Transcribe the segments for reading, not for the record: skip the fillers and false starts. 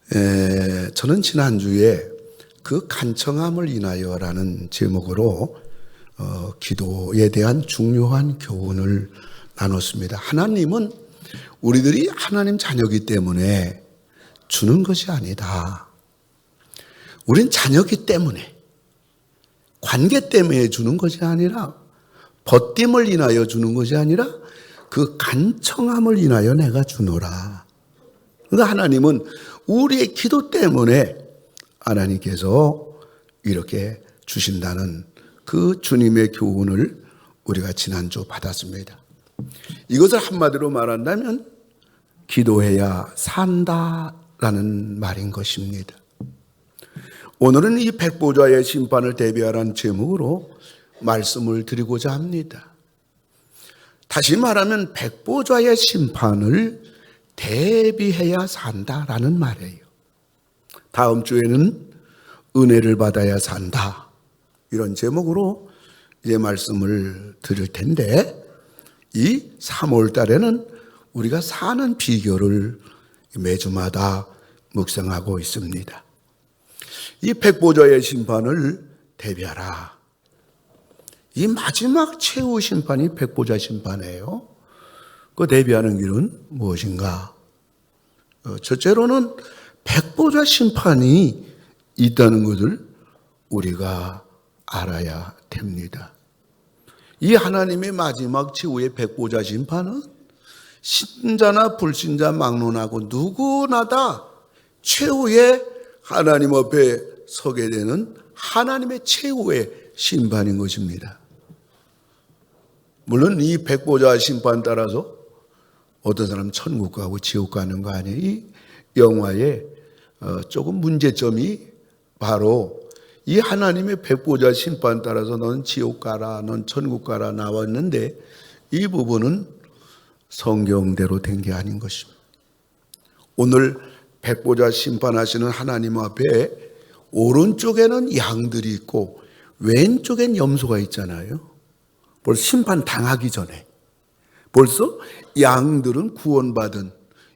저는 지난주에 그 간청함을 인하여라는 제목으로 기도에 대한 중요한 교훈을 나눴습니다. 하나님은 우리들이 하나님 자녀이기 때문에 주는 것이 아니다. 우린 자녀이기 때문에, 관계 때문에 주는 것이 아니라, 벗김을 인하여 주는 것이 아니라 그 간청함을 인하여 내가 주노라. 그러니까 하나님은 우리의 기도 때문에 하나님께서 이렇게 주신다는 그 주님의 교훈을 우리가 지난주 받았습니다. 이것을 한마디로 말한다면 기도해야 산다라는 말인 것입니다. 오늘은 이 백보좌의 심판을 대비하라는 제목으로 말씀을 드리고자 합니다. 다시 말하면 백보좌의 심판을 대비해야 산다라는 말이에요. 다음 주에는 은혜를 받아야 산다, 이런 제목으로 이제 말씀을 드릴 텐데, 이 3월 달에는 우리가 사는 비결을 매주마다 묵상하고 있습니다. 이 백보좌의 심판을 대비하라. 이 마지막 최후 심판이 백보좌 심판이에요. 그 대비하는 길은 무엇인가? 첫째로는 백보좌 심판이 있다는 것을 우리가 알아야 됩니다. 이 하나님의 마지막 최후의 백보좌 심판은 신자나 불신자 막론하고 누구나 다 최후의 하나님 앞에 서게 되는 하나님의 최후의 심판인 것입니다. 물론 이 백보좌 심판 따라서 어떤 사람은 천국 가고 지옥 가는 거 아니에요. 이 영화에 조금 문제점이 바로 이 하나님의 백보좌 심판 따라서 넌 지옥 가라, 넌 천국 가라 나왔는데, 이 부분은 성경대로 된 게 아닌 것입니다. 오늘 백보좌 심판하시는 하나님 앞에 오른쪽에는 양들이 있고 왼쪽엔 염소가 있잖아요. 벌써 심판 당하기 전에 벌써 양들은 구원받은,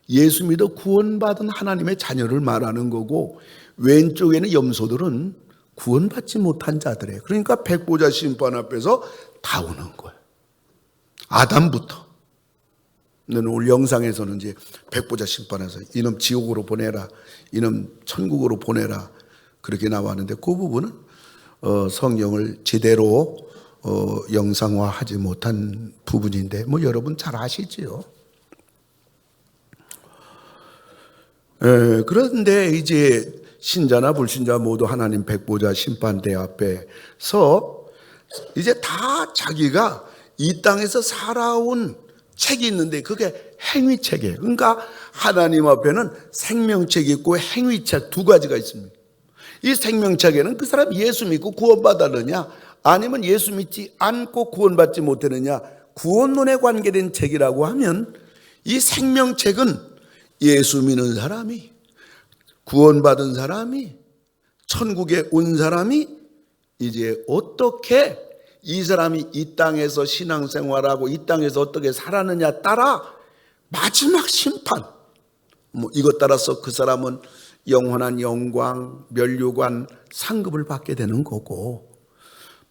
예수 믿어 구원받은 하나님의 자녀를 말하는 거고, 왼쪽에는 염소들은 구원받지 못한 자들이에요. 그러니까 백보좌 심판 앞에서 다 오는 거예요. 아담부터. 오늘 영상에서는 이제 백보좌 심판에서 이놈 지옥으로 보내라, 이놈 천국으로 보내라, 그렇게 나왔는데, 그 부분은 성경을 제대로 영상화하지 못한 부분인데, 뭐 여러분 잘 아시지요. 그런데 이제 신자나 불신자 모두 하나님 백보좌 심판대 앞에서 이제 다 자기가 이 땅에서 살아온 책이 있는데, 그게 행위책이에요. 그러니까 하나님 앞에는 생명책이 있고 행위책 두 가지가 있습니다. 이 생명책에는 그 사람 예수 믿고 구원받았느냐, 아니면 예수 믿지 않고 구원받지 못했느냐, 구원론에 관계된 책이라고 하면, 이 생명책은 예수 믿는 사람이, 구원받은 사람이, 천국에 온 사람이 이제 어떻게 이 사람이 이 땅에서 신앙생활하고 이 땅에서 어떻게 살았느냐 따라 마지막 심판, 이것 따라서 그 사람은 영원한 영광, 면류관, 상급을 받게 되는 거고,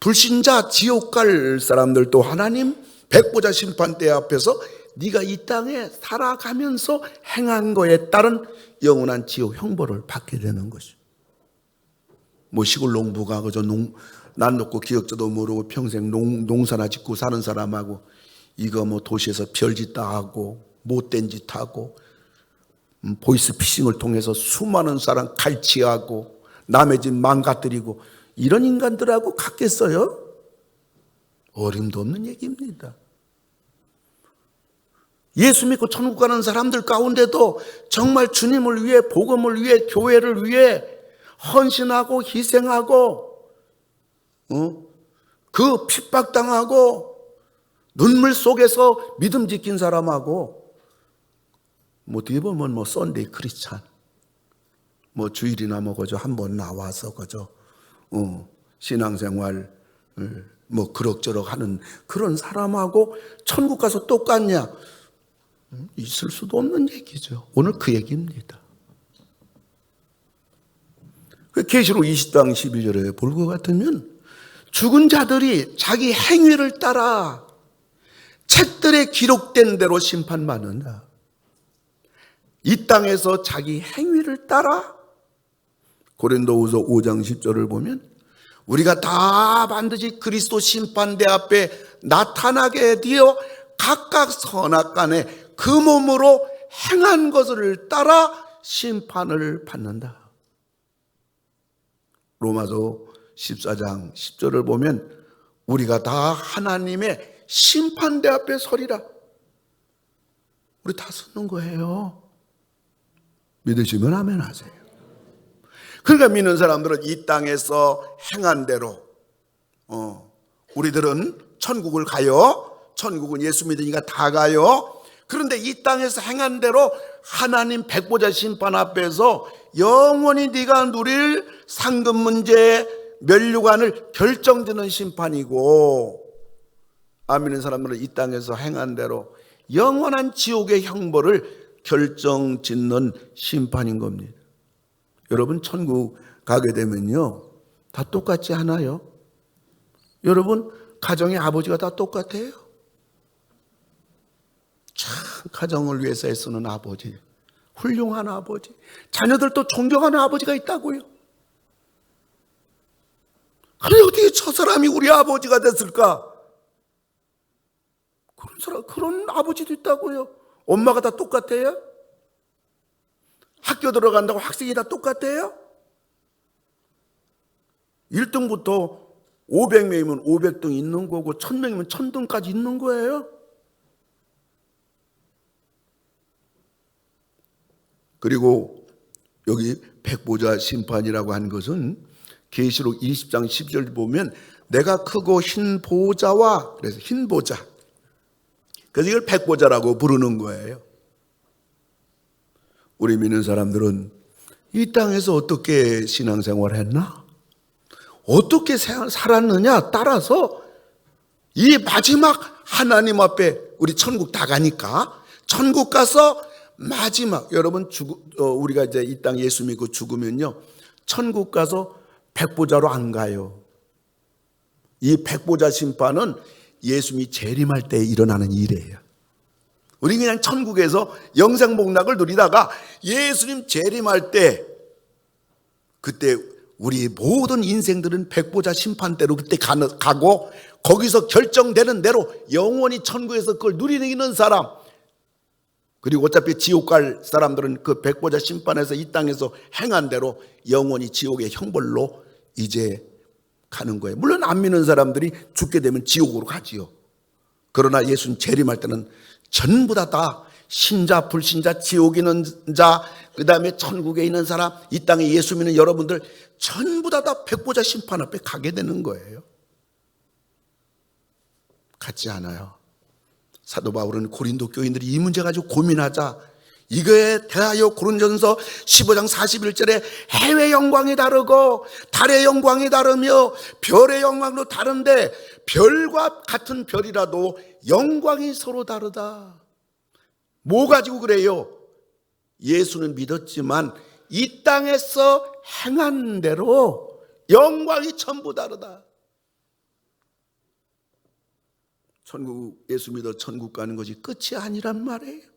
불신자 지옥 갈 사람들도 하나님 백보좌 심판대 앞에서 네가 이 땅에 살아가면서 행한 거에 따른 영원한 지옥 형벌을 받게 되는 것이죠. 시골 농부가 그저 난 놓고 기억자도 모르고 평생 농사나 짓고 사는 사람하고, 이거 도시에서 별짓다 하고 못된 짓 하고 보이스피싱을 통해서 수많은 사람 갈취하고 남의 집 망가뜨리고, 이런 인간들하고 같겠어요? 어림도 없는 얘기입니다. 예수 믿고 천국 가는 사람들 가운데도 정말 주님을 위해, 복음을 위해, 교회를 위해 헌신하고 희생하고, 그 핍박당하고 눈물 속에서 믿음 지킨 사람하고, 어떻게 보면 썬데이 크리스찬, 주일이나 그저 한번 나와서 그저 신앙생활 그럭저럭 하는 그런 사람하고 천국 가서 똑같냐? 있을 수도 없는 얘기죠. 오늘 그 얘기입니다. 계시록 20장 12절에 볼 것 같으면 죽은 자들이 자기 행위를 따라 책들에 기록된 대로 심판받는다. 이 땅에서 자기 행위를 따라 고린도후서 5장 10절을 보면 우리가 다 반드시 그리스도 심판대 앞에 나타나게 되어 각각 선악간에 그 몸으로 행한 것을 따라 심판을 받는다. 로마서 14장 10절을 보면 우리가 다 하나님의 심판대 앞에 서리라. 우리 다 서는 거예요. 믿으시면 아멘 하세요. 그러니까 믿는 사람들은 이 땅에서 행한 대로 우리들은 천국을 가요. 천국은 예수 믿으니까 다 가요. 그런데 이 땅에서 행한 대로 하나님 백보자 심판 앞에서 영원히 네가 누릴 상급 문제, 면류관을 결정짓는 심판이고, 안 믿는 사람들은 이 땅에서 행한 대로 영원한 지옥의 형벌을 결정짓는 심판인 겁니다. 여러분 천국 가게 되면요 다 똑같지 않아요? 여러분 가정의 아버지가 다 똑같아요? 참 가정을 위해서 애쓰는 아버지, 훌륭한 아버지, 자녀들도 존경하는 아버지가 있다고요. 그래 어떻게 저 사람이 우리 아버지가 됐을까? 그런 아버지도 있다고요. 엄마가 다 똑같아요? 학교 들어간다고 학생이 다 똑같아요? 1등부터 500명이면 500등 있는 거고 1000명이면 1000등까지 있는 거예요. 그리고 여기 백보자 심판이라고 하는 것은 계시록 20장 10절 보면 내가 크고 흰 보좌와, 그래서 흰 보좌, 그래서 이걸 백보자라고 부르는 거예요. 우리 믿는 사람들은 이 땅에서 어떻게 신앙생활을 했나? 어떻게 살았느냐 따라서 이 마지막 하나님 앞에 우리 천국 다 가니까 천국 가서 마지막, 여러분 우리가 이제 이 땅 예수 믿고 죽으면요 천국 가서 백보자로 안 가요. 이 백보자 심판은 예수님이 재림할 때 일어나는 일이에요. 우리 그냥 천국에서 영생복락을 누리다가 예수님 재림할 때, 그때 우리 모든 인생들은 백보자 심판대로 그때 가고 거기서 결정되는 대로 영원히 천국에서 그걸 누리는 사람, 그리고 어차피 지옥 갈 사람들은 그 백보자 심판에서 이 땅에서 행한 대로 영원히 지옥의 형벌로 이제 가는 거예요. 물론 안 믿는 사람들이 죽게 되면 지옥으로 가지요. 그러나 예수님 재림할 때는 전부 다 신자, 불신자, 지옥에 있는 자, 그 다음에 천국에 있는 사람, 이 땅에 예수 믿는 여러분들 전부 다 백보자 심판 앞에 가게 되는 거예요. 같지 않아요. 사도 바울은 고린도 교인들이 이 문제 가지고 고민하자, 이거에 대하여 고린전서 15장 41절에 해의 영광이 다르고 달의 영광이 다르며 별의 영광도 다른데 별과 같은 별이라도 영광이 서로 다르다. 뭐 가지고 그래요? 예수는 믿었지만 이 땅에서 행한 대로 영광이 전부 다르다. 천국, 예수 믿어 천국 가는 것이 끝이 아니란 말이에요.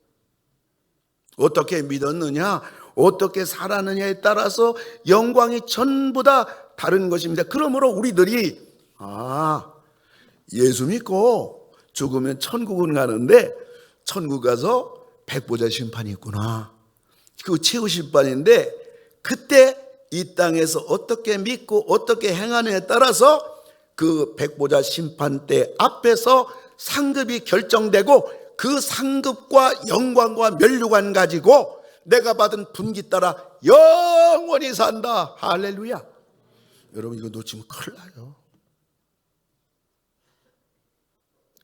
어떻게 믿었느냐, 어떻게 살았느냐에 따라서 영광이 전부 다 다른 것입니다. 그러므로 우리들이 예수 믿고 죽으면 천국은 가는데 천국 가서 백보자 심판이 있구나, 그 최후 심판인데 그때 이 땅에서 어떻게 믿고 어떻게 행하느냐에 따라서 그 백보자 심판대 앞에서 상급이 결정되고 그 상급과 영광과 면류관 가지고 내가 받은 분기 따라 영원히 산다. 할렐루야. 여러분 이거 놓치면 큰일 나요.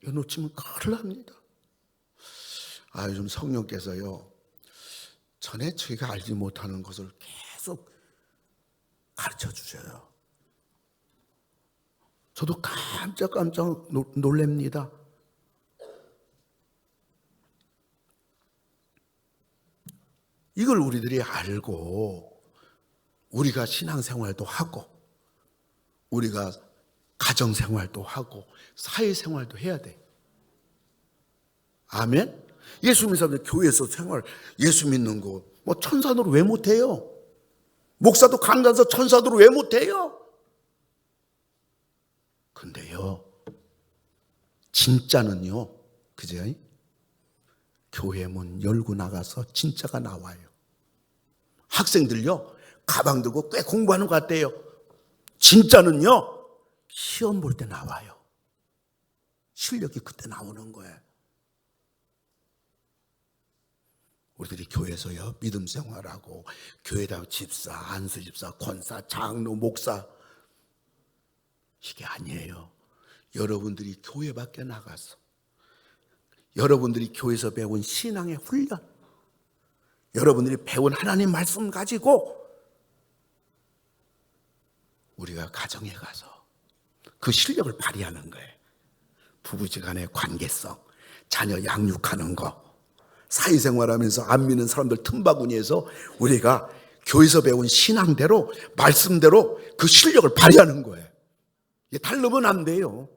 이거 놓치면 큰일 납니다. 요즘 성령께서요 전에 저희가 알지 못하는 것을 계속 가르쳐 주셔요. 저도 깜짝 놀랍니다. 이걸 우리들이 알고 우리가 신앙생활도 하고 우리가 가정생활도 하고 사회생활도 해야 돼. 아멘? 예수 믿는 사람들 교회에서 생활, 예수 믿는 거 뭐 천사들은 왜 못해요? 목사도 강단서 천사들은 왜 못해요? 근데요, 진짜는요, 그죠? 교회 문 열고 나가서 진짜가 나와요. 학생들요, 가방 들고 꽤 공부하는 것 같대요. 진짜는요, 시험 볼 때 나와요. 실력이 그때 나오는 거예요. 우리들이 교회에서요, 믿음 생활하고 교회당 집사, 안수 집사, 권사, 장로, 목사, 이게 아니에요. 여러분들이 교회 밖에 나가서 여러분들이 교회에서 배운 신앙의 훈련, 여러분들이 배운 하나님 말씀 가지고 우리가 가정에 가서 그 실력을 발휘하는 거예요. 부부지간의 관계성, 자녀 양육하는 거, 사회생활하면서 안 믿는 사람들 틈바구니에서 우리가 교회에서 배운 신앙대로 말씀대로 그 실력을 발휘하는 거예요. 이게 다르면 안 돼요.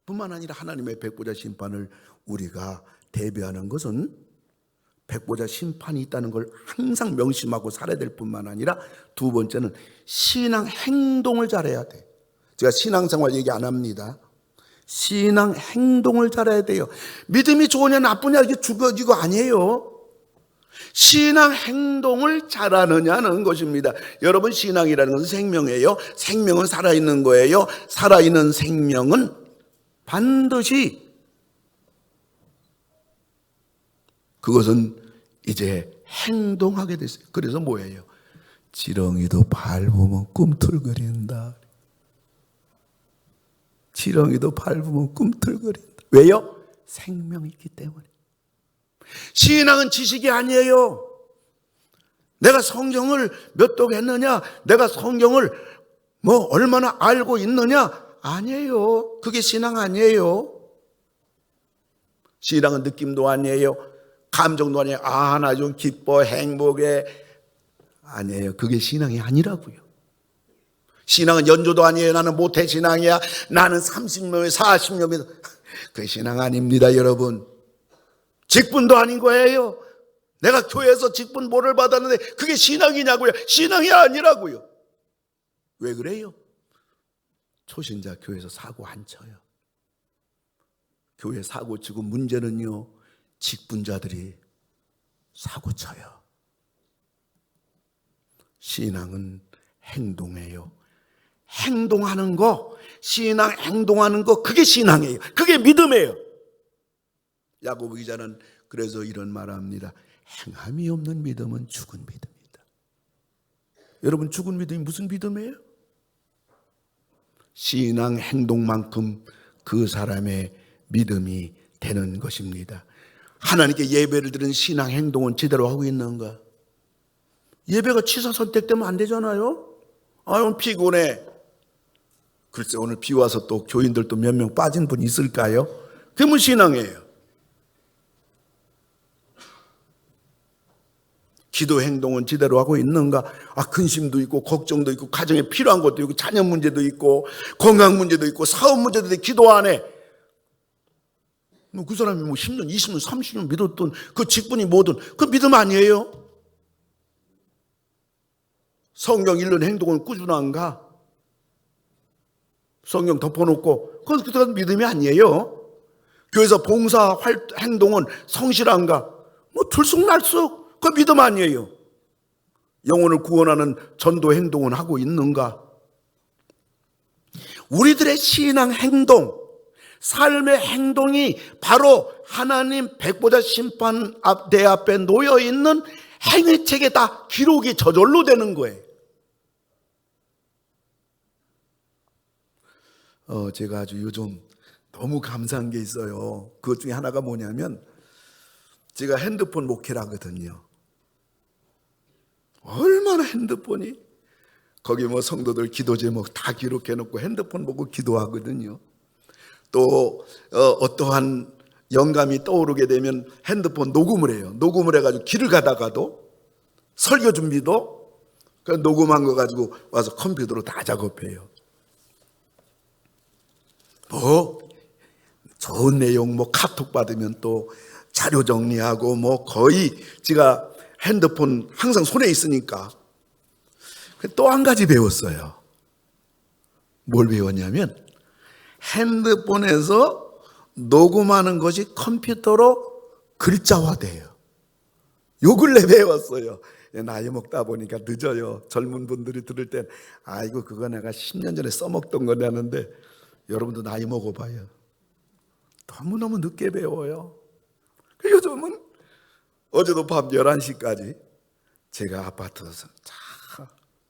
뿐만 아니라 하나님의 백보자 심판을 우리가 대비하는 것은 백보자 심판이 있다는 걸 항상 명심하고 살아야 될 뿐만 아니라 두 번째는 신앙 행동을 잘해야 돼. 제가 신앙생활 얘기 안 합니다. 신앙 행동을 잘해야 돼요. 믿음이 좋으냐 나쁘냐 이거 아니에요. 신앙 행동을 잘하느냐는 것입니다. 여러분, 신앙이라는 것은 생명이에요. 생명은 살아있는 거예요. 살아있는 생명은 반드시 그것은 이제 행동하게 됐어요. 그래서 뭐예요? 지렁이도 밟으면 꿈틀거린다. 지렁이도 밟으면 꿈틀거린다. 왜요? 생명이 있기 때문에. 신앙은 지식이 아니에요. 내가 성경을 몇 독 했느냐, 내가 성경을 뭐 얼마나 알고 있느냐, 아니에요. 그게 신앙 아니에요. 신앙은 느낌도 아니에요. 감정도 아니에요. 아, 나 좀 기뻐, 행복해. 아니에요. 그게 신앙이 아니라고요. 신앙은 연조도 아니에요. 나는 모태 신앙이야. 나는 30년, 40년. 그게 신앙 아닙니다, 여러분. 직분도 아닌 거예요. 내가 교회에서 직분 뭐를 받았는데 그게 신앙이냐고요. 신앙이 아니라고요. 왜 그래요? 초신자 교회에서 사고 안 쳐요. 교회 사고 치고 문제는요, 직분자들이 사고 쳐요. 신앙은 행동이에요. 행동하는 거, 신앙 행동하는 거, 그게 신앙이에요. 그게 믿음이에요. 야고보 기자는 그래서 이런 말을 합니다. 행함이 없는 믿음은 죽은 믿음이다. 여러분, 죽은 믿음이 무슨 믿음이에요? 신앙 행동만큼 그 사람의 믿음이 되는 것입니다. 하나님께 예배를 드리는 신앙 행동은 제대로 하고 있는가? 예배가 취사 선택되면 안 되잖아요. 오늘 피곤해. 글쎄, 오늘 비 와서 또 교인들 또 몇 명 빠진 분 있을까요? 그게 뭐 신앙이에요? 기도 행동은 제대로 하고 있는가? 근심도 있고 걱정도 있고 가정에 필요한 것도 있고 자녀 문제도 있고 건강 문제도 있고 사업 문제도 있고 기도 안 해. 그 사람이 10년, 20년, 30년 믿었던 그 직분이 뭐든 그 믿음 아니에요? 성경 읽는 행동은 꾸준한가? 성경 덮어놓고 그건 믿음이 아니에요. 교회에서 봉사 행동은 성실한가? 들쑥날쑥 그 믿음 아니에요. 영혼을 구원하는 전도 행동은 하고 있는가? 우리들의 신앙 행동, 삶의 행동이 바로 하나님 백보자 심판대 앞에 놓여있는 행위책에 다 기록이 저절로 되는 거예요. 제가 아주 요즘 너무 감사한 게 있어요. 그것 중에 하나가 뭐냐면 제가 핸드폰 목회를 하거든요. 얼마나 핸드폰이 거기 성도들 기도 제목 다 기록해 놓고 핸드폰 보고 기도하거든요. 또 어떠한 영감이 떠오르게 되면 핸드폰 녹음을 해요. 녹음을 해가지고 길을 가다가도 설교 준비도 그 녹음한 거 가지고 와서 컴퓨터로 다 작업해요. 뭐 좋은 내용 뭐 카톡 받으면 또 자료 정리하고 뭐 거의 제가 핸드폰 항상 손에 있으니까. 또 한 가지 배웠어요. 뭘 배웠냐면 핸드폰에서 녹음하는 것이 컴퓨터로 글자화돼요. 요 근래 배웠어요. 나이 먹다 보니까 늦어요. 젊은 분들이 들을 땐 아이고 그거 내가 10년 전에 써먹던 거네 하는데 여러분도 나이 먹어봐요. 너무너무 늦게 배워요. 요즘은 어제도 밤 11시까지 제가 아파트에서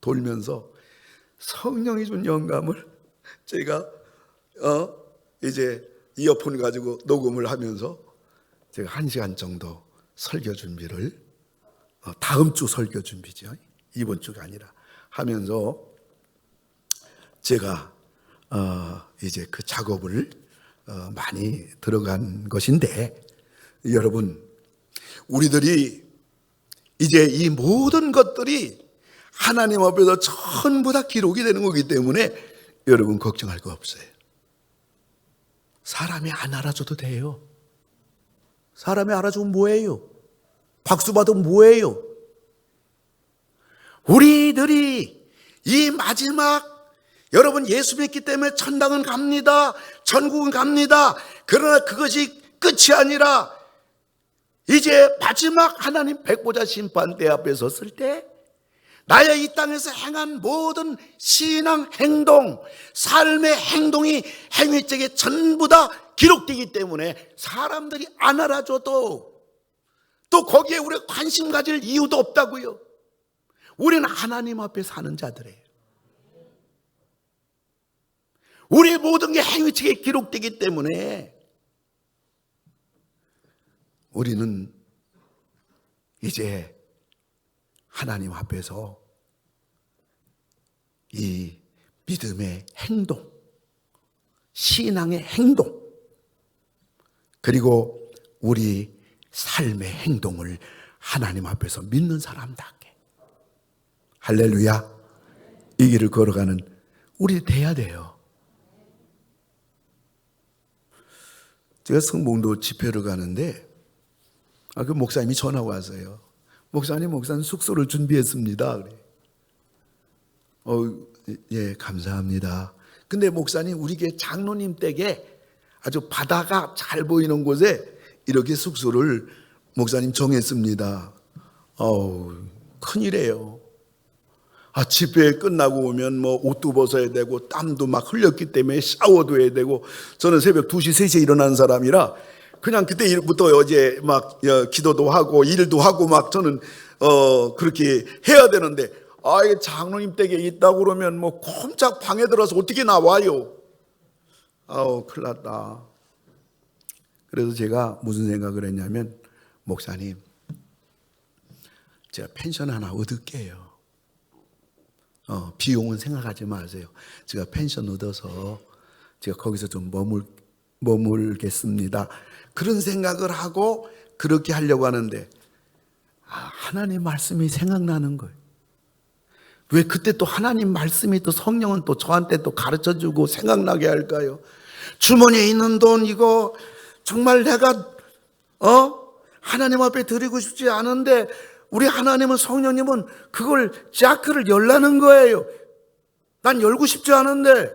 돌면서 성령이 준 영감을 제가 이제 이어폰 가지고 녹음을 하면서 제가 1시간 정도 설교 준비를 다음 주 설교 준비죠. 이번 주가 아니라 하면서 제가 이제 그 작업을 많이 들어간 것인데 여러분 우리들이 이제 이 모든 것들이 하나님 앞에서 전부 다 기록이 되는 거기 때문에 여러분 걱정할 거 없어요. 사람이 안 알아줘도 돼요. 사람이 알아주면 뭐예요? 박수 받으면 뭐예요? 우리들이 이 마지막 여러분 예수 믿기 때문에 천당은 갑니다. 천국은 갑니다. 그러나 그것이 끝이 아니라 이제 마지막 하나님 백보자 심판대 앞에 섰을 때 나의 이 땅에서 행한 모든 신앙 행동, 삶의 행동이 행위책에 전부 다 기록되기 때문에 사람들이 안 알아줘도 또 거기에 우리가 관심 가질 이유도 없다고요. 우리는 하나님 앞에 사는 자들이에요. 우리의 모든 게 행위책에 기록되기 때문에 우리는 이제 하나님 앞에서 이 믿음의 행동, 신앙의 행동, 그리고 우리 삶의 행동을 하나님 앞에서 믿는 사람답게 할렐루야 이 길을 걸어가는 우리 돼야 돼요. 제가 성봉도 집회를 가는데 그 목사님이 전화 왔어요. 목사님 숙소를 준비했습니다. 그래. 예, 감사합니다. 근데 목사님 우리 교회 장로님 댁에 아주 바다가 잘 보이는 곳에 이렇게 숙소를 목사님 정했습니다. 큰일이에요. 집회 끝나고 오면 뭐 옷도 벗어야 되고 땀도 막 흘렸기 때문에 샤워도 해야 되고 저는 새벽 2시, 3시에 일어나는 사람이라 그냥 그때부터 어제 막 기도도 하고 일도 하고 막 저는 그렇게 해야 되는데 장로님 댁에 있다고 그러면 뭐 꼼짝 방에 들어서 어떻게 나와요? 큰일 났다. 그래서 제가 무슨 생각을 했냐면 목사님 제가 펜션 하나 얻을게요. 비용은 생각하지 마세요. 제가 펜션 얻어서 제가 거기서 좀 머물겠습니다. 그런 생각을 하고 그렇게 하려고 하는데 하나님 말씀이 생각나는 거예요. 왜 그때 또 하나님 말씀이 또 성령은 또 저한테 또 가르쳐주고 생각나게 할까요? 주머니에 있는 돈 이거 정말 내가 하나님 앞에 드리고 싶지 않은데 우리 하나님은 성령님은 그걸 자크를 열라는 거예요. 난 열고 싶지 않은데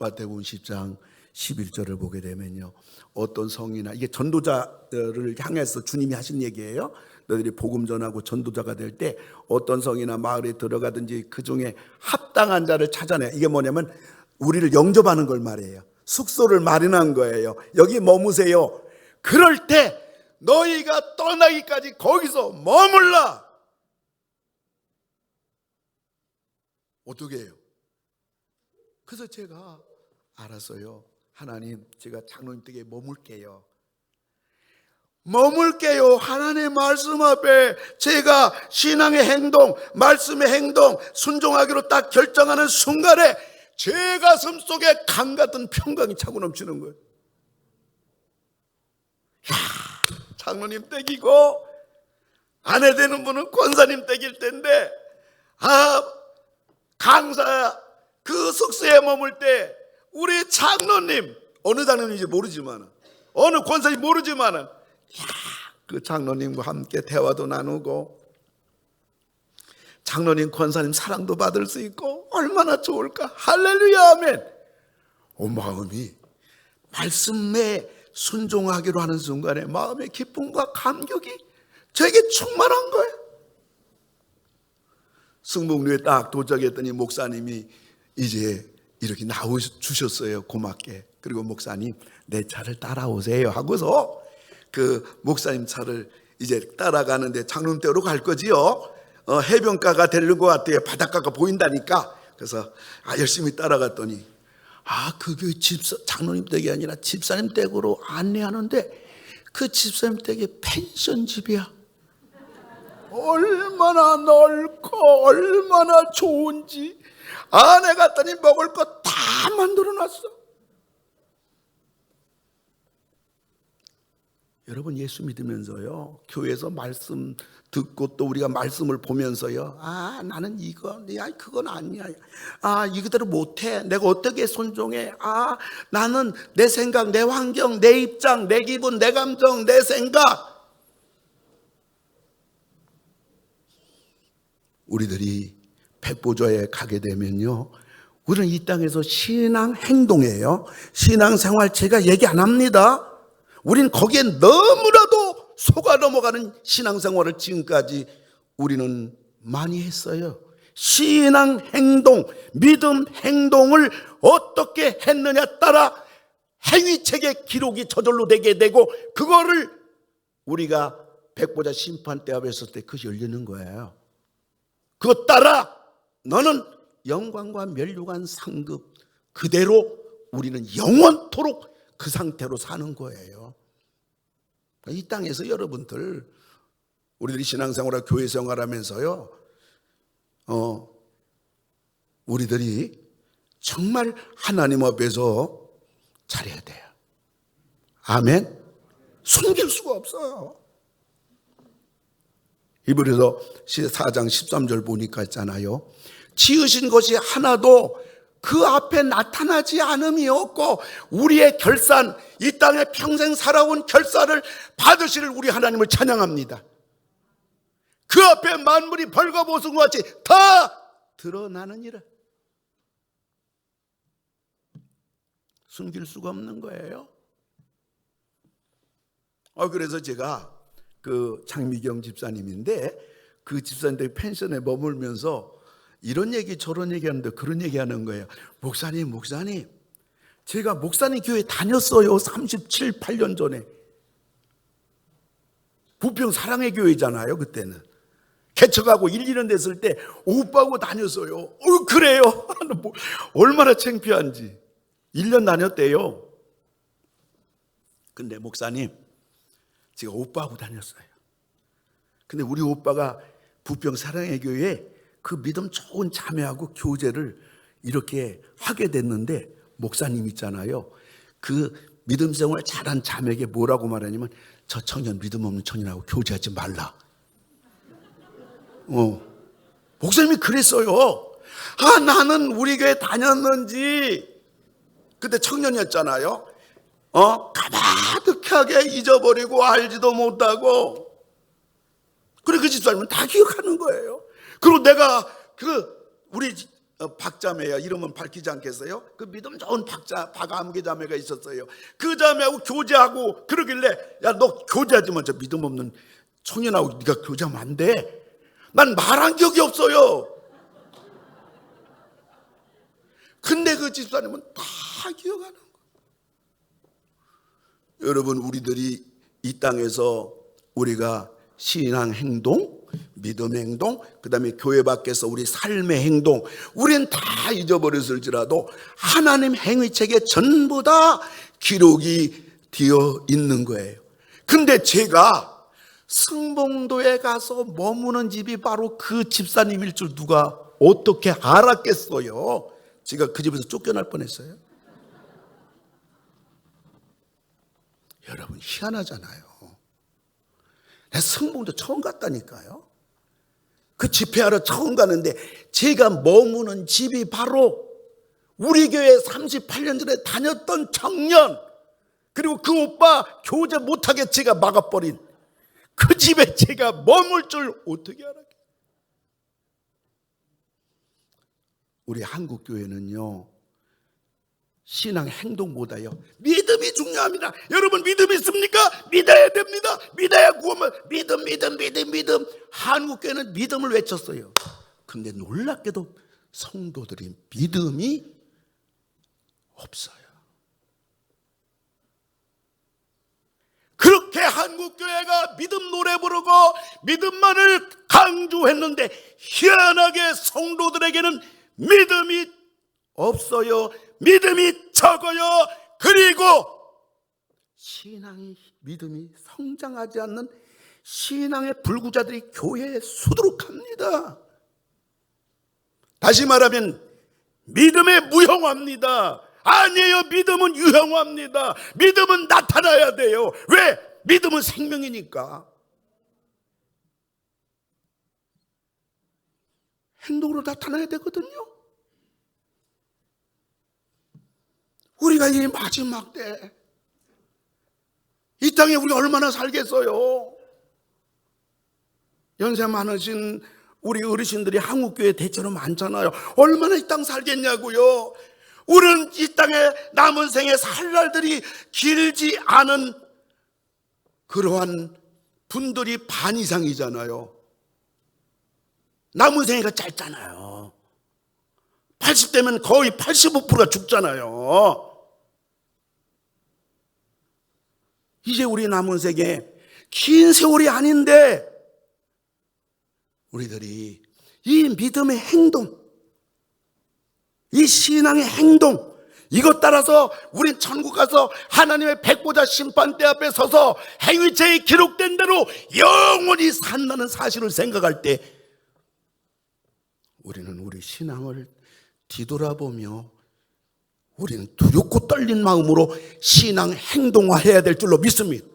마태복음 10장 11절을 보게 되면요 어떤 성이나 이게 전도자를 향해서 주님이 하신 얘기예요. 너희들이 복음 전하고 전도자가 될 때 어떤 성이나 마을에 들어가든지 그 중에 합당한 자를 찾아내. 이게 뭐냐면 우리를 영접하는 걸 말이에요. 숙소를 마련한 거예요. 여기 머무세요. 그럴 때 너희가 떠나기까지 거기서 머물라. 어떻게 해요? 그래서 제가 알았어요. 하나님 제가 장로님 댁에 머물게요. 하나님 말씀 앞에 제가 신앙의 행동, 말씀의 행동 순종하기로 딱 결정하는 순간에 제 가슴 속에 강 같은 평강이 차고 넘치는 거예요. 장로님 댁이고 아내 되는 분은 권사님 댁일 텐데, 강사 그 숙소에 머물 때 우리 장로님, 어느 장로님인지 모르지만, 어느 권사님 모르지만은, 그 장로님과 함께 대화도 나누고 장로님 권사님 사랑도 받을 수 있고 얼마나 좋을까. 할렐루야, 아멘. 온 마음이 말씀에 순종하기로 하는 순간에 마음의 기쁨과 감격이 저에게 충만한 거예요. 승복루에 딱 도착했더니 목사님이 이제 이렇게 나와주셨어요, 고맙게. 그리고 목사님, 내 차를 따라오세요 하고서 그 목사님 차를 이제 따라가는데, 장롱대로 갈 거지요. 해변가가 되는 것 같아요. 바닷가가 보인다니까. 그래서 열심히 따라갔더니, 그게 장로님 댁이 아니라 집사님 댁으로 안내하는데, 그 집사님 댁이 펜션집이야. 얼마나 넓고 얼마나 좋은지. 안에 갔더니 먹을 거 다 만들어 놨어. 여러분, 예수 믿으면서요, 교회에서 말씀 듣고 또 우리가 말씀을 보면서요, 나는 그건 아니야. 이거대로 못해. 내가 어떻게 순종해. 나는 내 생각, 내 환경, 내 입장, 내 기분, 내 감정, 내 생각. 우리들이 백보좌에 가게 되면요, 우리는 이 땅에서 신앙 행동이에요. 신앙 생활 제가 얘기 안 합니다. 우린 거기에 너무나도 속아 넘어가는 신앙생활을 지금까지 우리는 많이 했어요. 신앙 행동, 믿음 행동을 어떻게 했느냐에 따라 행위책의 기록이 저절로 되게 되고, 그거를 우리가 백보자 심판대 앞에 섰을 때 그것이 열리는 거예요. 그것 따라 너는 영광과 멸류관 상급 그대로 우리는 영원토록 그 상태로 사는 거예요. 이 땅에서 여러분들, 우리들이 신앙생활과 교회 생활하면서요, 우리들이 정말 하나님 앞에서 잘해야 돼요. 아멘. 숨길 수가 없어요. 히브리서 4장 13절 보니까 있잖아요. 지으신 것이 하나도 그 앞에 나타나지 않음이 없고, 우리의 결산, 이 땅에 평생 살아온 결산을 받으실 우리 하나님을 찬양합니다. 그 앞에 만물이 벌거벗은 것 같이 다 드러나느니라. 숨길 수가 없는 거예요. 그래서 제가 그 장미경 집사님인데, 그 집사님들 펜션에 머물면서 이런 얘기 저런 얘기 하는데 그런 얘기 하는 거예요. 목사님, 제가 목사님 교회 다녔어요. 37, 8년 전에. 부평 사랑의 교회잖아요, 그때는. 개척하고 1, 2년 됐을 때 오빠하고 다녔어요. 그래요? 얼마나 창피한지. 1년 다녔대요. 근데 목사님, 제가 오빠하고 다녔어요. 근데 우리 오빠가 부평 사랑의 교회에 그 믿음 좋은 자매하고 교제를 이렇게 하게 됐는데, 목사님 있잖아요, 그 믿음 생활 잘한 자매에게 뭐라고 말하냐면, 저 청년, 믿음 없는 청년하고 교제하지 말라. 목사님이 그랬어요. 나는 우리 교회 다녔는지, 그때 청년이었잖아요. 가득하게 잊어버리고 알지도 못하고. 그래, 그 집사님은 다 기억하는 거예요. 그리고 내가 우리 박자매야, 이름은 밝히지 않겠어요? 그 믿음 좋은 박암기 자매가 있었어요. 그 자매하고 교제하고 그러길래, 야, 너 교제하지 마. 저 믿음 없는 청년하고 네가 교제하면 안 돼. 난 말한 기억이 없어요. 근데 그 집사님은 다 기억하는 거예요. 여러분, 우리들이 이 땅에서 우리가 신앙 행동, 믿음 행동, 그 다음에 교회 밖에서 우리 삶의 행동, 우리는 다 잊어버렸을지라도 하나님 행위책에 전부 다 기록이 되어 있는 거예요. 근데 제가 승봉도에 가서 머무는 집이 바로 그 집사님일 줄 누가 어떻게 알았겠어요? 제가 그 집에서 쫓겨날 뻔했어요. 여러분, 희한하잖아요. 내 성봉도 처음 갔다니까요. 그 집회하러 처음 가는데 제가 머무는 집이 바로 우리 교회 38년 전에 다녔던 청년, 그리고 그 오빠 교제 못하게 제가 막아버린 그 집에 제가 머물 줄 어떻게 알았겠어요? 우리 한국 교회는요, 신앙 행동보다요 믿음이 중요합니다. 여러분 믿음 있습니까? 믿어야 됩니다. 믿어야 구원을. 믿음. 한국 교회는 믿음을 외쳤어요. 근데 놀랍게도 성도들이 믿음이 없어요. 그렇게 한국 교회가 믿음 노래 부르고 믿음만을 강조했는데 희한하게 성도들에게는 믿음이 없어요. 믿음이 적어요. 그리고 신앙이, 믿음이 성장하지 않는 신앙의 불구자들이 교회에 수두룩합니다. 다시 말하면 믿음에 무형화입니다. 아니에요. 믿음은 유형화입니다. 믿음은 나타나야 돼요. 왜? 믿음은 생명이니까. 행동으로 나타나야 되거든요. 우리가 이 마지막 때 이 땅에 우리가 얼마나 살겠어요? 연세 많으신 우리 어르신들이 한국교회 대체로 많잖아요. 얼마나 이 땅 살겠냐고요. 우리는 이 땅에 남은 생에 살 날들이 길지 않은 그러한 분들이 반 이상이잖아요. 남은 생애가 짧잖아요. 80대면 거의 85%가 죽잖아요. 이제 우리 남은 생에 긴 세월이 아닌데 우리들이 이 믿음의 행동, 이 신앙의 행동, 이것 따라서 우린 천국 가서 하나님의 백보자 심판대 앞에 서서 행위체에 기록된 대로 영원히 산다는 사실을 생각할 때 우리는 우리 신앙을 뒤돌아보며 우리는 두렵고 떨린 마음으로 신앙 행동화해야 될 줄로 믿습니다.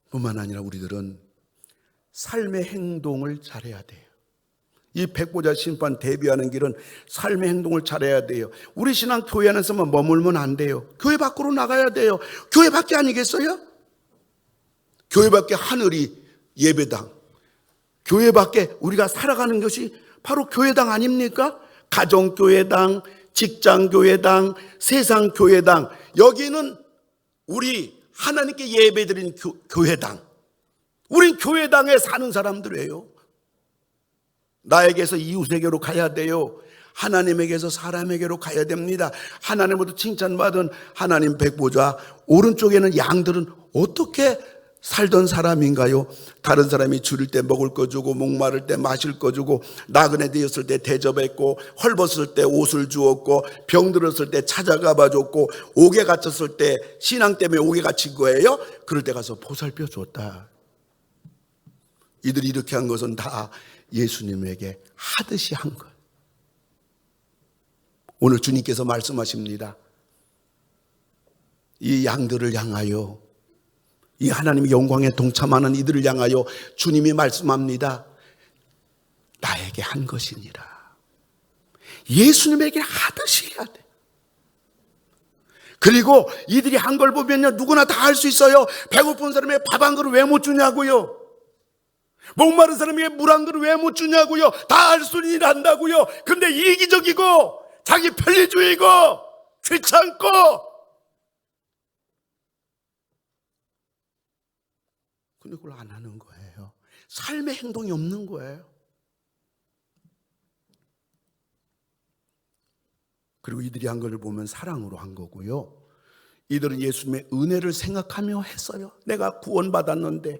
뿐만 아니라 우리들은 삶의 행동을 잘해야 돼요. 이 백보자 심판 대비하는 길은 삶의 행동을 잘해야 돼요. 우리 신앙 교회 안에서만 머물면 안 돼요. 교회 밖으로 나가야 돼요. 교회 밖에 아니겠어요? 교회 밖에 하늘이 예배당, 교회 밖에 우리가 살아가는 것이 바로 교회당 아닙니까? 가정교회당, 직장교회당, 세상교회당, 여기는 우리 하나님께 예배드리는 교회당. 우린 교회당에 사는 사람들이에요. 나에게서 이웃에게로 가야 돼요. 하나님에게서 사람에게로 가야 됩니다. 하나님으로부터 칭찬받은 하나님 백보자 오른쪽에는 양들은 어떻게 살던 사람인가요? 다른 사람이 줄일 때 먹을 거 주고, 목마를 때 마실 거 주고, 나그네 되었을 때 대접했고, 헐벗을 때 옷을 주었고, 병들었을 때 찾아가 봐줬고, 옥에 갇혔을 때 신앙 때문에 옥에 갇힌 거예요. 그럴 때 가서 보살펴 줬다. 이들이 이렇게 한 것은 다 예수님에게 하듯이 한 것. 오늘 주님께서 말씀하십니다. 이 양들을 향하여, 이 하나님의 영광에 동참하는 이들을 향하여 주님이 말씀합니다. 나에게 한 것이니라. 예수님에게 하듯이 해야 돼. 그리고 이들이 한 걸 보면요, 누구나 다 할 수 있어요. 배고픈 사람에게 밥 한 그릇 왜 못 주냐고요. 목마른 사람에게 물 한 그릇 왜 못 주냐고요. 다 할 수 있는 일 한다고요. 근데 이기적이고 자기 편리주의고 귀찮고 근데 그걸 안 하는 거예요. 삶의 행동이 없는 거예요. 그리고 이들이 한 걸 보면 사랑으로 한 거고요. 이들은 예수님의 은혜를 생각하며 했어요. 내가 구원받았는데,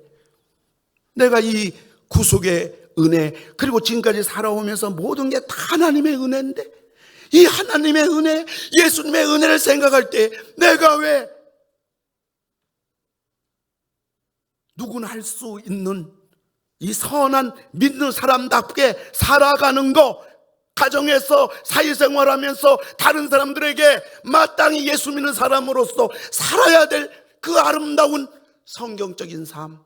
내가 이 구속의 은혜, 그리고 지금까지 살아오면서 모든 게 다 하나님의 은혜인데, 이 하나님의 은혜, 예수님의 은혜를 생각할 때 내가 왜 누구나 할 수 있는 이 선한 믿는 사람답게 살아가는 거, 가정에서 사회생활하면서 다른 사람들에게 마땅히 예수 믿는 사람으로서 살아야 될 그 아름다운 성경적인 삶,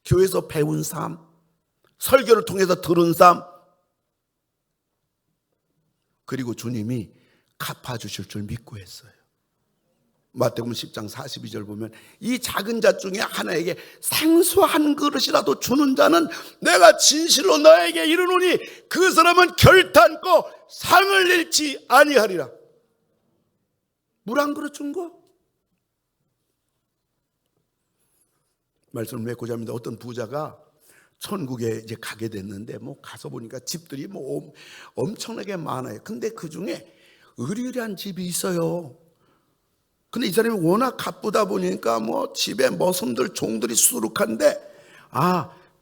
교회에서 배운 삶, 설교를 통해서 들은 삶, 그리고 주님이 갚아주실 줄 믿고 했어요. 마태복음 10장 42절 보면 이 작은 자 중에 하나에게 생수 한 그릇이라도 주는 자는 내가 진실로 너에게 이르노니 그 사람은 결탄코 상을 잃지 아니하리라. 물 한 그릇 준 거? 말씀을 맺고자 합니다. 어떤 부자가 천국에 이제 가게 됐는데 가서 보니까 집들이 엄청나게 많아요. 근데 그 중에 으리으리한 집이 있어요. 근데 이 사람이 워낙 가쁘다 보니까 집에 머슴들 종들이 수두룩한데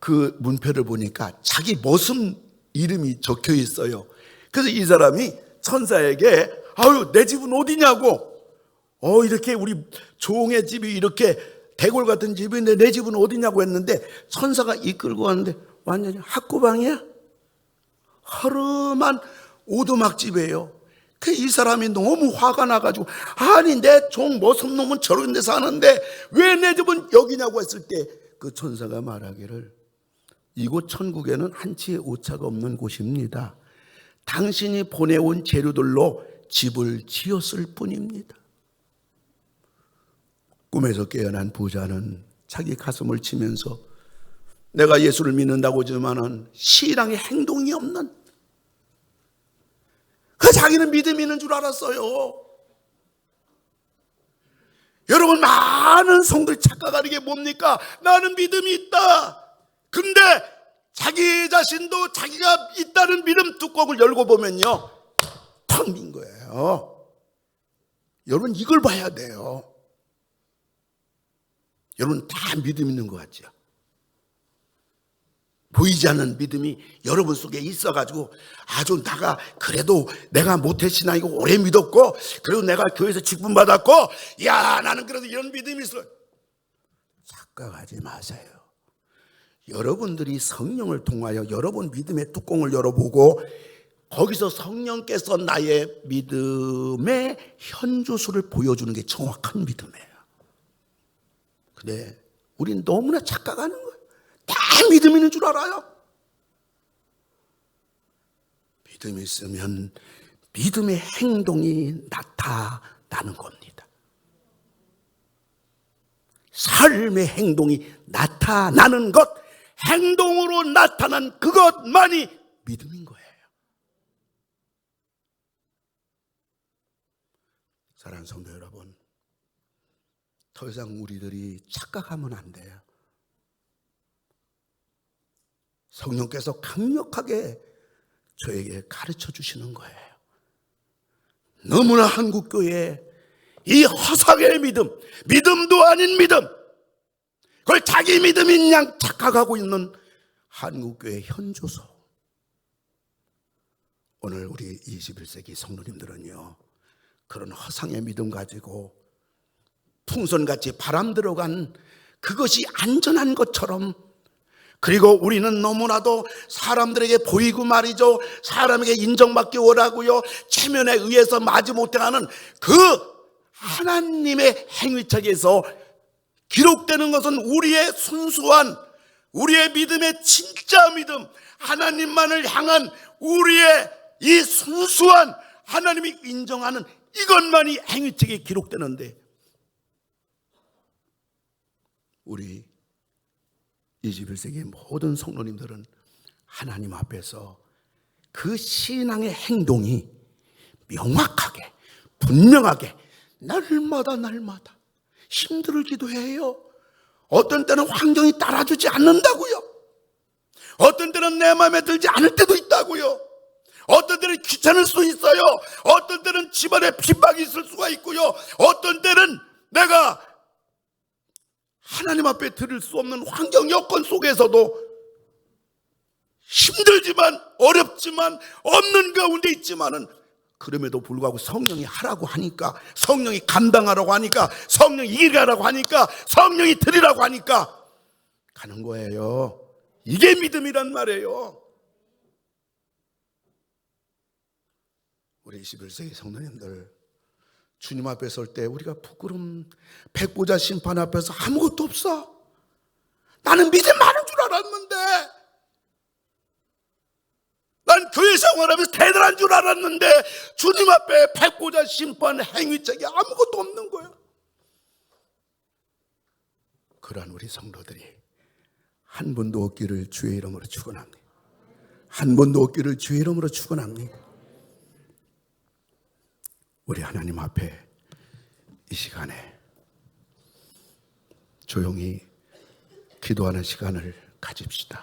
그 문패를 보니까 자기 머슴 이름이 적혀 있어요. 그래서 이 사람이 천사에게 내 집은 어디냐고, 이렇게 우리 종의 집이 이렇게 대골 같은 집인데 내 집은 어디냐고 했는데 천사가 이끌고 왔는데 완전히 학구방이야. 허름한 오두막집이에요. 이 사람이 너무 화가 나가지고 아니 내 종 머슴놈은 저런 데 사는데 왜 내 집은 여기냐고 했을 때 그 천사가 말하기를 이곳 천국에는 한치의 오차가 없는 곳입니다. 당신이 보내온 재료들로 집을 지었을 뿐입니다. 꿈에서 깨어난 부자는 자기 가슴을 치면서 내가 예수를 믿는다고 하지만은 신앙의 행동이 없는, 자기는 믿음이 있는 줄 알았어요. 여러분, 많은 성도들이 착각하는 게 뭡니까? 나는 믿음이 있다. 근데 자기 자신도 자기가 있다는 믿음 뚜껑을 열고 보면요, 텅 빈 거예요. 여러분, 이걸 봐야 돼요. 여러분, 다 믿음 있는 것 같죠? 보이지 않는 믿음이 여러분 속에 있어가지고 아주 그래도 내가 모태신앙이고 오래 믿었고 그리고 내가 교회에서 직분 받았고 나는 그래도 이런 믿음이 있어요. 착각하지 마세요. 여러분들이 성령을 통하여 여러분 믿음의 뚜껑을 열어보고 거기서 성령께서 나의 믿음의 현주소를 보여주는 게 정확한 믿음이에요. 근데 우린 너무나 착각하는 거예요. 다 믿음 있는 줄 알아요. 믿음이 있으면 믿음의 행동이 나타나는 겁니다. 삶의 행동이 나타나는 것, 행동으로 나타난 그것만이 믿음인 거예요. 사랑하는 성도 여러분, 더 이상 우리들이 착각하면 안 돼요. 성령께서 강력하게 저에게 가르쳐 주시는 거예요. 너무나 한국교회에 이 허상의 믿음도 아닌 믿음, 그걸 자기 믿음인 양 착각하고 있는 한국교회 현주소. 오늘 우리 21세기 성도님들은요, 그런 허상의 믿음 가지고 풍선같이 바람 들어간 그것이 안전한 것처럼, 그리고 우리는 너무나도 사람들에게 보이고 말이죠, 사람에게 인정받기 원하고요, 체면에 의해서 마지못해 하는 그 하나님의 행위책에서 기록되는 것은 우리의 순수한, 우리의 믿음의 진짜 믿음, 하나님만을 향한 우리의 이 순수한 하나님이 인정하는 이것만이 행위책에 기록되는데, 우리 21세기 모든 성도님들은 하나님 앞에서 그 신앙의 행동이 명확하게 분명하게 날마다 힘들기도 해요. 어떤 때는 환경이 따라주지 않는다고요. 어떤 때는 내 마음에 들지 않을 때도 있다고요. 어떤 때는 귀찮을 수 있어요. 어떤 때는 집안에 핍박이 있을 수가 있고요. 어떤 때는 내가 하나님 앞에 드릴 수 없는 환경 여건 속에서도 힘들지만 어렵지만 없는 가운데 있지만은, 그럼에도 불구하고 성령이 하라고 하니까, 성령이 감당하라고 하니까, 성령이 일하라고 하니까, 성령이 드리라고 하니까 가는 거예요. 이게 믿음이란 말이에요. 우리 21세기 성도님들, 주님 앞에 설 때 우리가 부끄러움, 백보자 심판 앞에서 아무것도 없어. 나는 믿음 많은 줄 알았는데, 난 교회 생활하면서 대단한 줄 알았는데, 주님 앞에 백보자 심판 행위책이 아무것도 없는 거야. 그러한 우리 성도들이 한 번도 없기를 주의 이름으로 축원합니다. 한 번도 없기를 주의 이름으로 축원합니다. 우리 하나님 앞에 이 시간에 조용히 기도하는 시간을 가집시다.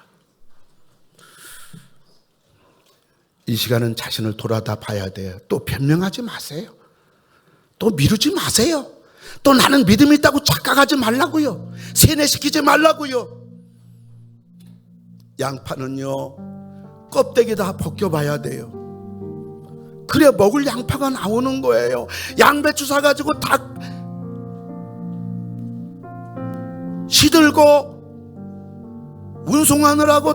이 시간은 자신을 돌아다 봐야 돼요. 또 변명하지 마세요. 또 미루지 마세요. 또 나는 믿음이 있다고 착각하지 말라고요. 세뇌시키지 말라고요. 양파는요, 껍데기 다 벗겨봐야 돼요. 그래 먹을 양파가 나오는 거예요. 양배추 사가지고 다 시들고 운송하느라고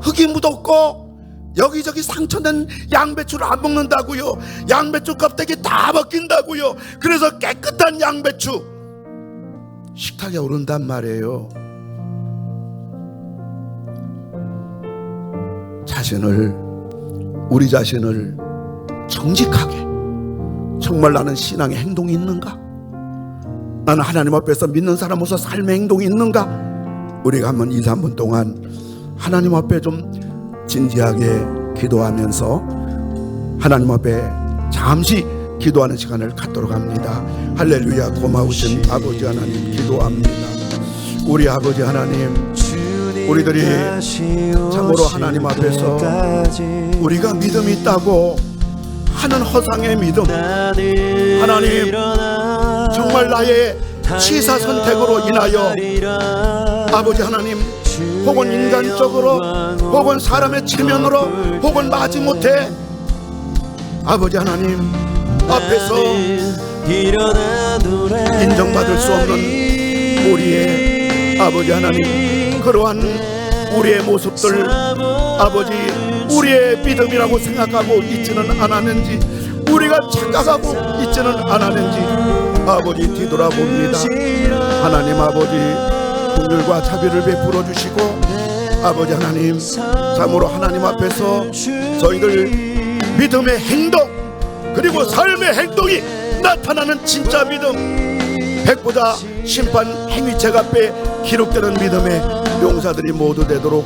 흙이 묻었고 여기저기 상처된 양배추를 안 먹는다고요. 양배추 껍데기 다 벗긴다고요. 그래서 깨끗한 양배추 식탁에 오른단 말이에요. 우리 자신을 정직하게, 정말 나는 신앙의 행동이 있는가? 나는 하나님 앞에서 믿는 사람으로서 삶의 행동이 있는가? 우리가 한번 2, 3분 동안 하나님 앞에 좀 진지하게 기도하면서 하나님 앞에 잠시 기도하는 시간을 갖도록 합니다. 할렐루야. 고마우신 아버지 하나님 기도합니다. 우리 아버지 하나님, 우리들이 참으로 하나님 앞에서 우리가 믿음이 있다고 하는 허상의 믿음, 하나님 정말 나의 취사 선택으로 인하여 아버지 하나님, 혹은 인간적으로, 혹은 사람의 체면으로, 혹은 마지못해 아버지 하나님 앞에서 인정받을 수 없는 우리의 아버지 하나님, 그러한 우리의 모습들 아버지, 우리의 믿음이라고 생각하고 있지는 않았는지, 우리가 착각하고 있지는 않았는지 아버지 뒤돌아봅니다. 하나님 아버지 긍휼과 자비를 베풀어 주시고 아버지 하나님, 참으로 하나님 앞에서 저희들 믿음의 행동 그리고 삶의 행동이 나타나는 진짜 믿음, 백보자 심판 행위책 앞에 기록되는 믿음의 용사들이 모두 되도록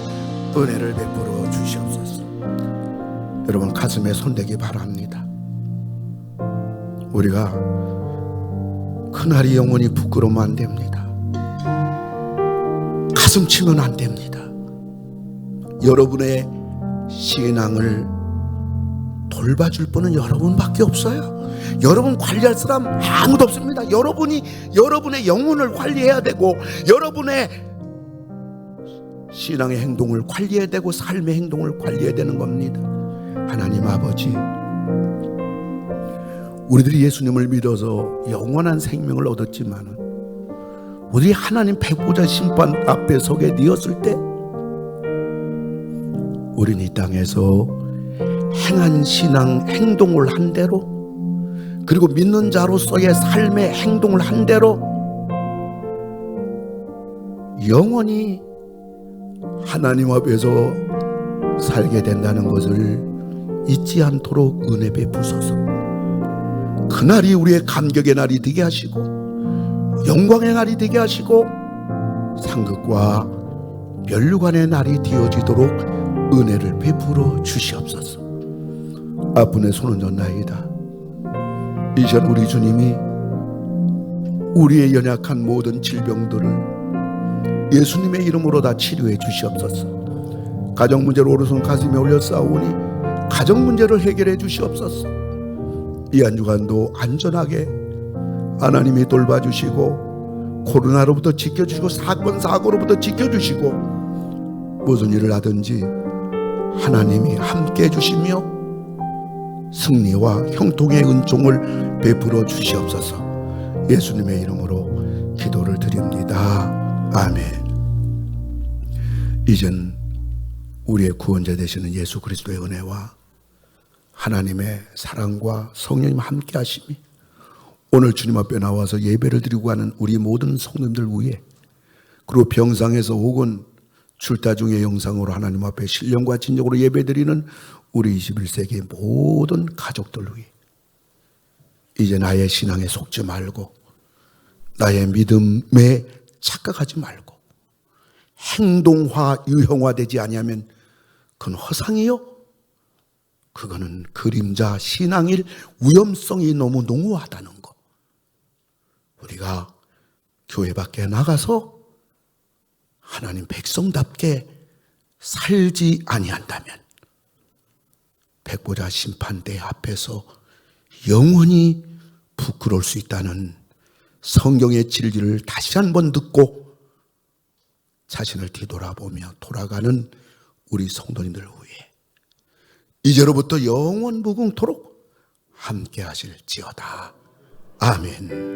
은혜를 베풀어 주시옵소서. 여러분 가슴에 손대기 바랍니다. 우리가 그날이 영원히 부끄러우면 안 됩니다. 가슴 치면 안 됩니다. 여러분의 신앙을 돌봐줄 분은 여러분밖에 없어요. 여러분 관리할 사람 아무도 없습니다. 여러분이 여러분의 영혼을 관리해야 되고, 여러분의 신앙의 행동을 관리해야 되고, 삶의 행동을 관리해야 되는 겁니다. 하나님 아버지, 우리들이 예수님을 믿어서 영원한 생명을 얻었지만 우리 하나님 백보자 심판 앞에 서게 되었을 때 우린 이 땅에서 행한 신앙 행동을 한 대로, 그리고 믿는 자로서의 삶의 행동을 한 대로 영원히 하나님 앞에서 살게 된다는 것을 잊지 않도록 은혜 베푸소서. 그날이 우리의 감격의 날이 되게 하시고, 영광의 날이 되게 하시고, 상급과 면류관의 날이 되어지도록 은혜를 베풀어 주시옵소서. 아픈의 손은 졌나이다. 이전 우리 주님이 우리의 연약한 모든 질병들을 예수님의 이름으로 다 치료해 주시옵소서. 가정 문제로 오른손 가슴에 올려 싸우니 가정 문제를 해결해 주시옵소서. 이 한 주간도 안전하게 하나님이 돌봐주시고, 코로나로부터 지켜주시고, 사건 사고로부터 지켜주시고, 무슨 일을 하든지 하나님이 함께 해주시며 승리와 형통의 은총을 베풀어 주시옵소서. 예수님의 이름으로 기도를 드립니다. 아멘. 이젠 우리의 구원자 되시는 예수 그리스도의 은혜와 하나님의 사랑과 성령님 함께 하심이 오늘 주님 앞에 나와서 예배를 드리고 하는 우리 모든 성도님들 위해, 그리고 병상에서 혹은 출타 중의 영상으로 하나님 앞에 신령과 진정으로 예배드리는 우리 21세기의 모든 가족들 위해, 이제 나의 신앙에 속지 말고 나의 믿음에 착각하지 말고 행동화, 유형화되지 아니하면 그건 허상이요, 그거는 그림자 신앙일 위험성이 너무 농후하다는 것. 우리가 교회 밖에 나가서 하나님 백성답게 살지 아니한다면 백보자 심판대 앞에서 영원히 부끄러울 수 있다는 성경의 진리를 다시 한번 듣고 자신을 뒤돌아보며 돌아가는 우리 성도님들 위해 이제로부터 영원 무궁토록 함께 하실지어다. 아멘.